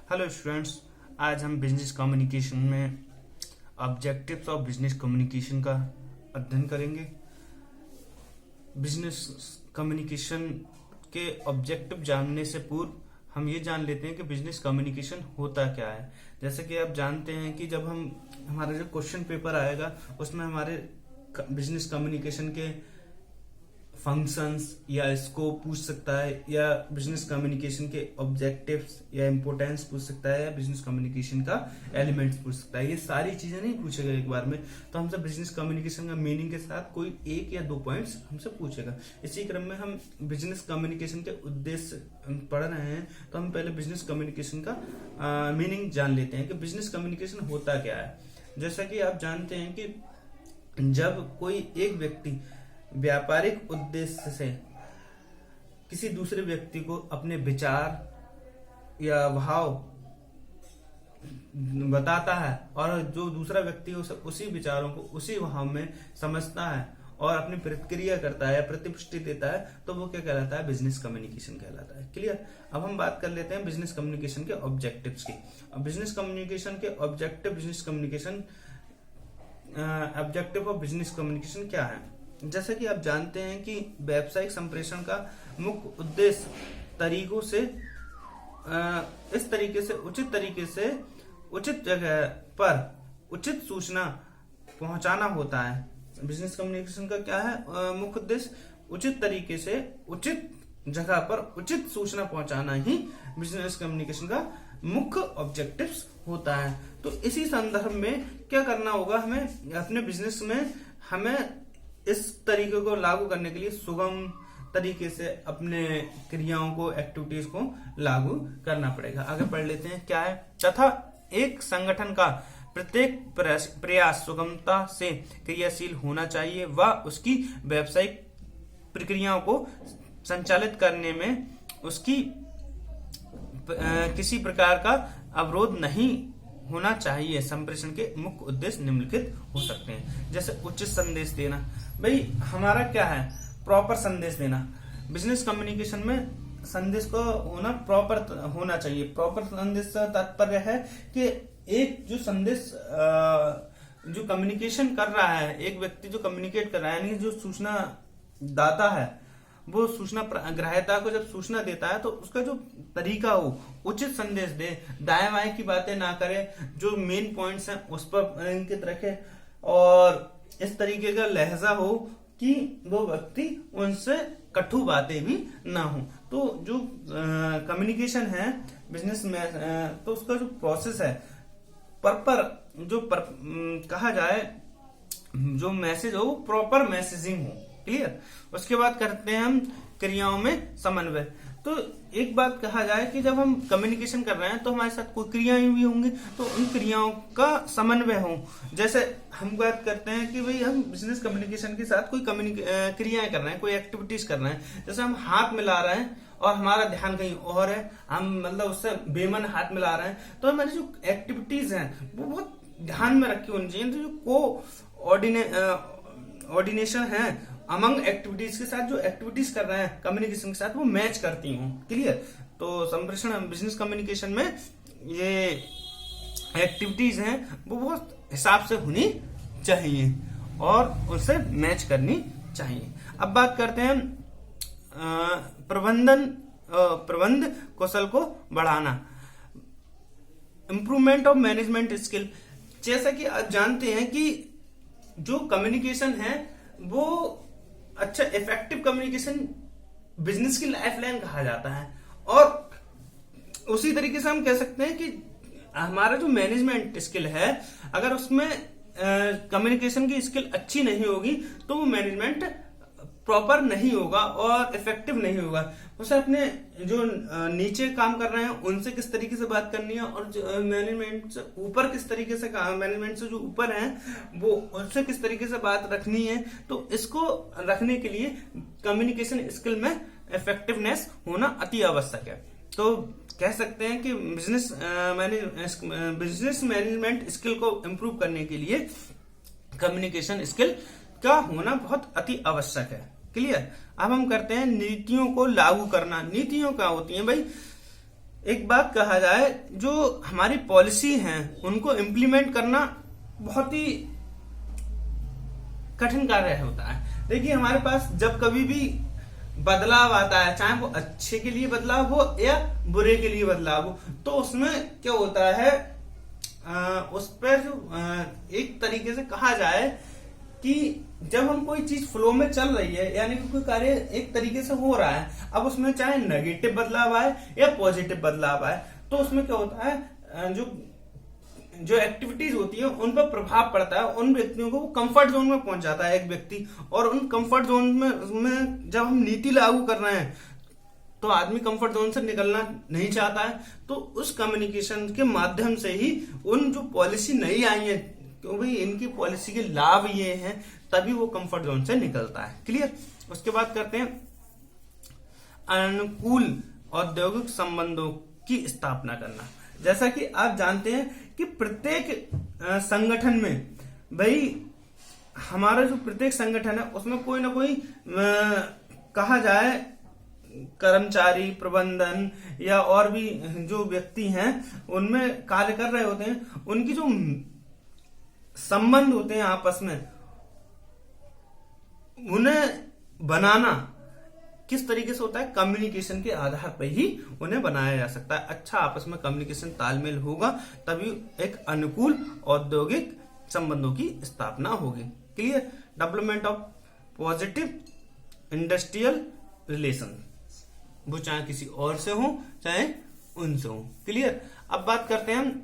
Hello students, आज हम business communication में ऑब्जेक्टिव्स ऑफ बिजनेस कम्युनिकेशन का अध्ययन करेंगे। बिजनेस कम्युनिकेशन के ऑब्जेक्टिव जानने से पूर्व हम ये जान लेते हैं कि बिजनेस कम्युनिकेशन होता क्या है। जैसे कि आप जानते हैं कि जब हमारा जो क्वेश्चन पेपर आएगा उसमें हमारे बिजनेस कम्युनिकेशन के फंक्शंस या स्कोप पूछ सकता है, या बिजनेस कम्युनिकेशन के ऑब्जेक्टिव्स या इंपोर्टेंस पूछ सकता है, या बिजनेस कम्युनिकेशन का एलिमेंट्स पूछ सकता है। ये सारी चीजें नहीं पूछेगा एक बार में, तो हमसे बिजनेस कम्युनिकेशन का मीनिंग के साथ कोई एक या दो पॉइंट्स हमसे पूछेगा। इसी क्रम में हम बिजनेस कम्युनिकेशन के उद्देश्य पढ़ रहे हैं, तो हम पहले बिजनेस कम्युनिकेशन का मीनिंग जान लेते हैं कि बिजनेस कम्युनिकेशन होता क्या है। जैसा कि आप जानते हैं कि जब कोई एक व्यक्ति व्यापारिक उद्देश्य से किसी दूसरे व्यक्ति को अपने विचार या भाव बताता है और जो दूसरा व्यक्ति उसी विचारों को उसी भाव में समझता है और अपनी प्रतिक्रिया करता है या प्रतिपुष्टि देता है, तो वो क्या कहलाता है? बिजनेस कम्युनिकेशन कहलाता है। क्लियर। अब हम बात कर लेते हैं बिजनेस कम्युनिकेशन के ऑब्जेक्टिव्स की। बिजनेस कम्युनिकेशन के ऑब्जेक्टिव ऑफ बिजनेस कम्युनिकेशन क्या है? जैसा कि आप जानते हैं कि व्यावसायिक संप्रेषण का मुख्य उद्देश्य इस तरीके से उचित जगह पर उचित सूचना पहुंचाना होता है। बिजनेस कम्युनिकेशन का क्या है मुख्य उद्देश्य? उचित तरीके से उचित जगह पर उचित सूचना पहुंचाना ही बिजनेस कम्युनिकेशन का मुख्य ऑब्जेक्टिव्स होता है। तो इसी संदर्भ में क्या करना होगा, हमें अपने बिजनेस में हमें इस तरीके को लागू करने के लिए सुगम तरीके से अपने क्रियाओं को, एक्टिविटीज को लागू करना पड़ेगा। आगे पढ़ लेते हैं क्या है। तथा एक संगठन का प्रत्येक प्रयास सुगमता से क्रियाशील होना चाहिए व उसकी व्यावसायिक प्रक्रियाओं को संचालित करने में उसकी किसी प्रकार का अवरोध नहीं होना चाहिए। संप्रेषण के मुख्य उद्देश्य निम्नलिखित हो सकते हैं। जैसे उचित संदेश देना। भाई हमारा क्या है? प्रॉपर संदेश देना। बिजनेस कम्युनिकेशन में संदेश को होना प्रॉपर होना चाहिए। प्रॉपर संदेश का तात्पर्य है कि एक जो संदेश जो कम्युनिकेशन कर रहा है, एक व्यक्ति जो कम्युनिकेट कर रहा है, यानी जो सूचना दाता है, वो सूचना ग्राह्यता को जब सूचना देता है तो उसका जो तरीका हो उचित संदेश दे, दाएं बाएं की बातें ना करे, जो मेन पॉइंट्स हैं उस पर इंगित रखे और इस तरीके का लहजा हो कि वो व्यक्ति उनसे कटु बातें भी ना हो। तो जो कम्युनिकेशन है बिजनेस में, तो उसका जो प्रोसेस है प्रॉपर कहा जाए, जो मैसेज हो वो प्रॉपर मैसेजिंग हो। क्लियर। उसके बाद करते हैं हम क्रियाओं में समन्वय। तो एक बात कहा जाए कि जब हम कम्युनिकेशन कर रहे हैं तो हमारे साथ कोई क्रियाएं भी होंगी, तो उन क्रियाओं का समन्वय हो। जैसे हम बात करते हैं कि भाई हम बिजनेस कम्युनिकेशन के साथ कोई क्रियाएं कर रहे हैं, कोई एक्टिविटीज कर रहे हैं। जैसे हम हाथ मिला रहे हैं और हमारा ध्यान कहीं और है, हम मतलब उससे बेमन हाथ मिला रहे हैं, तो हमारी जो एक्टिविटीज हैं वो बहुत ध्यान में रखी होनी चाहिए। तो जो ऑर्डिनेशन है अमंग एक्टिविटीज के साथ, जो एक्टिविटीज कर रहे हैं कम्युनिकेशन के साथ, वो मैच करती हूँ। क्लियर। तो संप्रेषण बिजनेस कम्युनिकेशन में ये एक्टिविटीज हैं वो बहुत हिसाब से होनी चाहिए और उससे मैच करनी चाहिए। अब बात करते हैं प्रबंध कौशल को बढ़ाना, इंप्रूवमेंट ऑफ मैनेजमेंट स्किल। जैसा कि आप जानते हैं कि जो कम्युनिकेशन है वो अच्छा इफेक्टिव कम्युनिकेशन बिजनेस की लाइफलाइन कहा जाता है, और उसी तरीके से हम कह सकते हैं कि हमारा जो मैनेजमेंट स्किल है, अगर उसमें कम्युनिकेशन की स्किल अच्छी नहीं होगी तो वो मैनेजमेंट प्रॉपर नहीं होगा और इफेक्टिव नहीं होगा। उसे अपने जो नीचे काम कर रहे हैं उनसे किस तरीके से बात करनी है, और जो मैनेजमेंट से ऊपर किस तरीके से, मैनेजमेंट से जो ऊपर हैं वो उनसे किस तरीके से बात रखनी है। तो इसको रखने के लिए कम्युनिकेशन स्किल में इफेक्टिवनेस होना अति आवश्यक है। तो कह सकते हैं कि बिजनेस मैनेजमेंट स्किल को इम्प्रूव करने के लिए कम्युनिकेशन स्किल का होना बहुत अति आवश्यक है। क्लियर। अब हम करते हैं नीतियों को लागू करना। नीतियों क्या होती हैं भाई? एक बात कहा जाए, जो हमारी पॉलिसी हैं उनको इम्प्लीमेंट करना बहुत ही कठिन कार्य होता है। देखिए हमारे पास जब कभी भी बदलाव आता है, चाहे वो अच्छे के लिए बदलाव हो या बुरे के लिए बदलाव हो, तो उसमें क्या होता है, उस पर जो एक तरीके से कहा जाए कि जब हम कोई चीज फ्लो में चल रही है, यानी कि कोई कार्य एक तरीके से हो रहा है, अब उसमें चाहे नेगेटिव बदलाव आए या पॉजिटिव बदलाव आए, तो उसमें क्या होता है, जो एक्टिविटीज होती है उन पर प्रभाव पड़ता है, उन व्यक्तियों को वो कंफर्ट जोन में पहुंच जाता है एक व्यक्ति, और उन कंफर्ट जोन में जब हम नीति लागू कर रहे हैं तो आदमी कंफर्ट जोन से निकलना नहीं चाहता है, तो उस कम्युनिकेशन के माध्यम से ही उन जो पॉलिसी नई आई है, क्यों भाई इनकी पॉलिसी के लाभ ये हैं, तभी वो कंफर्ट जोन से निकलता है। क्लियर। उसके बाद करते हैं अनुकूल औद्योगिक संबंधों की स्थापना करना। जैसा कि आप जानते हैं कि प्रत्येक संगठन में भाई हमारा जो प्रत्येक संगठन है उसमें कोई ना कोई कहा जाए कर्मचारी, प्रबंधन या और भी जो व्यक्ति हैं उनमें कार्य कर रहे होते हैं, उनकी जो संबंध होते हैं आपस में, उन्हें बनाना किस तरीके से होता है, कम्युनिकेशन के आधार पर ही उन्हें बनाया जा सकता है। अच्छा आपस में कम्युनिकेशन तालमेल होगा तभी एक अनुकूल औद्योगिक संबंधों की स्थापना होगी। Clear. Development of positive industrial relation, वो चाहे किसी और से हो चाहे उनसे हो। क्लियर। अब बात करते हैं हम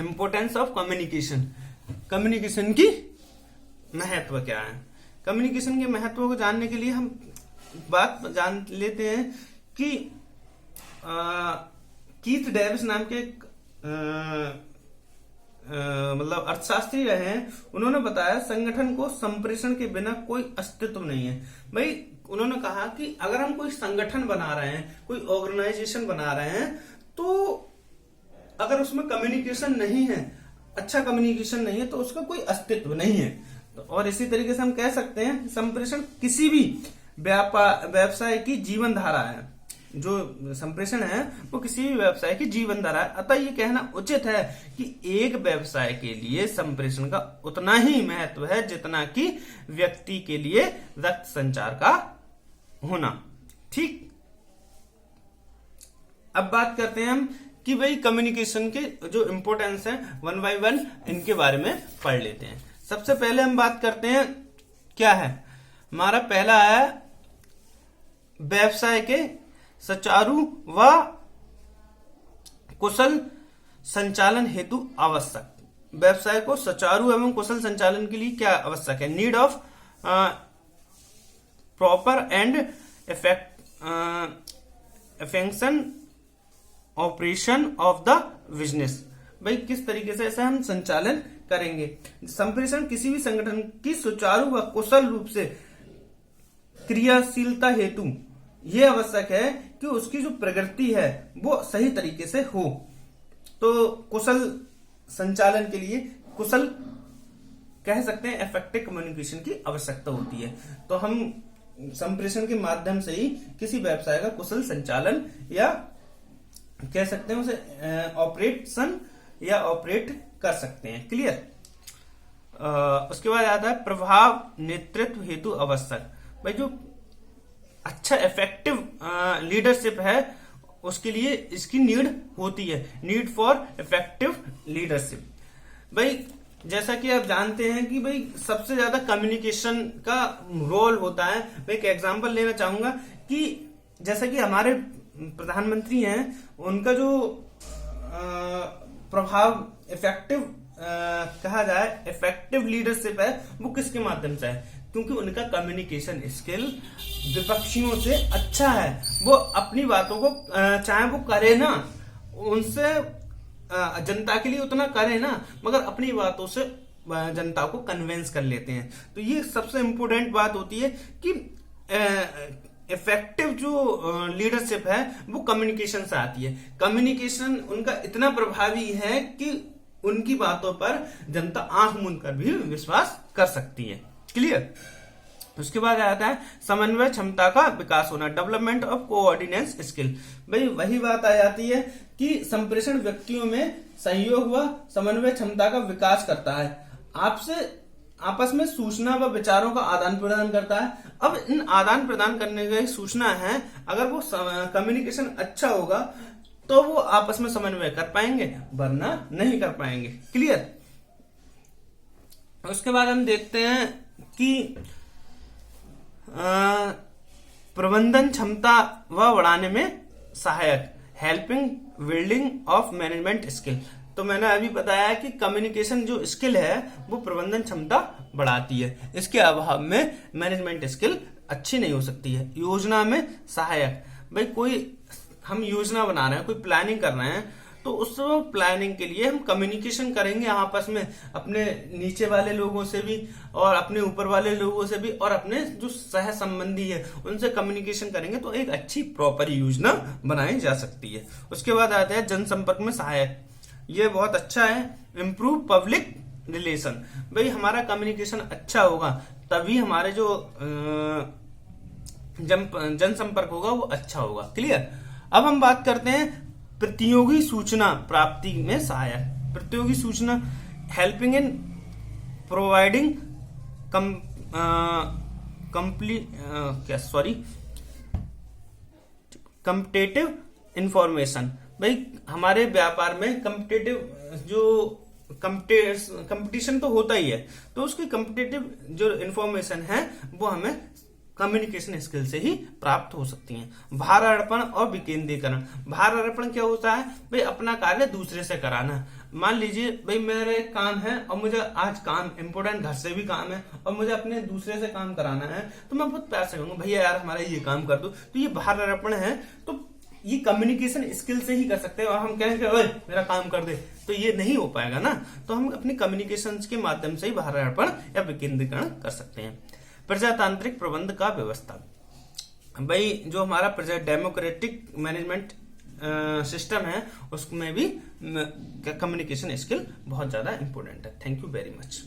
इंपोर्टेंस ऑफ कम्युनिकेशन। कम्युनिकेशन की महत्व क्या है। कम्युनिकेशन के महत्व को जानने के लिए हम बात जान लेते हैं कि कीथ डेविस नाम के मतलब अर्थशास्त्री रहे हैं, उन्होंने बताया संगठन को संप्रेषण के बिना कोई अस्तित्व नहीं है। भाई उन्होंने कहा कि अगर हम कोई संगठन बना रहे हैं, कोई ऑर्गेनाइजेशन बना रहे हैं, तो अगर उसमें कम्युनिकेशन नहीं है, अच्छा कम्युनिकेशन नहीं है, तो उसका कोई अस्तित्व नहीं है। तो और इसी तरीके से हम कह सकते हैं संप्रेषण किसी भी व्यवसाय की जीवन धारा है। जो संप्रेषण है वो किसी भी व्यवसाय की जीवन धारा है। अतः ये कहना उचित है कि एक व्यवसाय के लिए संप्रेषण का उतना ही महत्व है जितना कि व्यक्ति के लिए रक्त संचार का होना। ठीक। अब बात करते हैं हम कि भाई कम्युनिकेशन के जो इंपोर्टेंस है, वन बाय वन इनके बारे में पढ़ लेते हैं। सबसे पहले हम बात करते हैं क्या है, हमारा पहला है व्यवसाय के सुचारू व कुशल संचालन हेतु आवश्यक। व्यवसाय को सुचारू एवं कुशल संचालन के लिए क्या आवश्यक है, need of proper and efficient operation of the business. भाई किस तरीके से ऐसा हम संचालन करेंगे। संप्रेषण किसी भी संगठन की सुचारू व कुशल रूप से क्रियाशीलता हेतु यह आवश्यक है कि उसकी जो प्रगति है वो सही तरीके से हो। तो कुशल संचालन के लिए कुशल कह सकते हैं इफेक्टिव कम्युनिकेशन की आवश्यकता होती है। तो हम संप्रेषण के माध्यम से ही किसी व्यवसाय का कुशल संचालन या कह सकते हैं उसे ऑपरेशन या ऑपरेट कर सकते हैं। क्लियर। उसके बाद आता है प्रभाव नेतृत्व हेतु आवश्यक। भाई जो अच्छा इफेक्टिव लीडरशिप है उसके लिए इसकी नीड होती है, नीड फॉर इफेक्टिव लीडरशिप। भाई जैसा कि आप जानते हैं कि भाई सबसे ज्यादा कम्युनिकेशन का रोल होता है। मैं एक एग्जांपल लेना चाहूंगा कि जैसा कि हमारे प्रधानमंत्री हैं, उनका जो प्रभाव इफेक्टिव कहा जाए इफेक्टिव लीडरशिप है वो किसके माध्यम से है, क्योंकि उनका कम्युनिकेशन स्किल विपक्षियों से अच्छा है। वो अपनी बातों को चाहे वो करे ना, उनसे जनता के लिए उतना करे ना, मगर अपनी बातों से जनता को कन्विंस कर लेते हैं। तो ये सबसे इंपॉर्टेंट बात होती है कि इफेक्टिव जो लीडरशिप है वो कम्युनिकेशन से आती है। कम्युनिकेशन उनका इतना प्रभावी है कि उनकी बातों पर जनता आंख मूंद कर भी विश्वास कर सकती है। क्लियर। उसके बाद आता है समन्वय क्षमता का विकास होना, डेवलपमेंट ऑफ कोऑर्डिनेशन स्किल। भाई वही बात आ जाती है कि संप्रेषण व्यक्तियों में सहयोग व समन्वय क्षमता का विकास करता है, आपस में सूचना व विचारों का आदान प्रदान करता है। अब इन आदान प्रदान करने की सूचना है, अगर वो कम्युनिकेशन अच्छा होगा तो वो आपस में समन्वय कर पाएंगे, वरना नहीं कर पाएंगे। क्लियर। उसके बाद हम देखते हैं कि प्रबंधन क्षमता व बढ़ाने में सहायक, helping building of management skill. तो मैंने अभी बताया कि कम्युनिकेशन जो स्किल है वो प्रबंधन क्षमता बढ़ाती है, इसके अभाव में मैनेजमेंट स्किल अच्छी नहीं हो सकती है। योजना में सहायक, भाई कोई हम योजना बना रहे हैं, कोई प्लानिंग कर रहे हैं, तो उस प्लानिंग के लिए हम कम्युनिकेशन करेंगे आपस में, अपने नीचे वाले लोगों से भी और अपने ऊपर वाले लोगों से भी और अपने जो सह संबंधी है उनसे कम्युनिकेशन करेंगे तो एक अच्छी प्रॉपर योजना बनाई जा सकती है। उसके बाद आता है जनसंपर्क में सहायक, ये बहुत अच्छा है, इम्प्रूव पब्लिक रिलेशन। भाई हमारा कम्युनिकेशन अच्छा होगा तभी हमारे जो जनसंपर्क होगा वो अच्छा होगा। क्लियर। अब हम बात करते हैं प्रतियोगी सूचना प्राप्ति में सहायक। प्रतियोगी सूचना helping in providing competitive information. भाई हमारे व्यापार में कम्पिटेटिव जो कंपटीशन तो होता ही है, तो उसकी कम्पिटेटिव जो इंफॉर्मेशन है वो हमें कम्युनिकेशन स्किल से ही प्राप्त हो सकती हैं। भार अर्पण और विकेंद्रीकरण। भार अर्पण क्या होता है? भाई अपना कार्य दूसरे से कराना। मान लीजिए भाई मेरे काम है और मुझे आज काम इम्पोर्टेंट, घर से भी काम है और मुझे अपने दूसरे से काम कराना है, तो मैं बहुत प्यार से कहूंगा भैया यार हमारा ये काम कर दो, तो ये भार अर्पण है। तो ये कम्युनिकेशन स्किल से ही कर सकते हैं। और हम कहेंगे ओए मेरा काम कर दे, तो ये नहीं हो पाएगा ना। तो हम अपनी कम्युनिकेशन के माध्यम से ही भार अर्पण या विकेंद्रीकरण कर सकते हैं। प्रजातांत्रिक प्रबंध का व्यवस्था। भाई जो हमारा डेमोक्रेटिक मैनेजमेंट सिस्टम है उसमें भी कम्युनिकेशन स्किल बहुत ज्यादा इंपॉर्टेंट है। Thank you very much.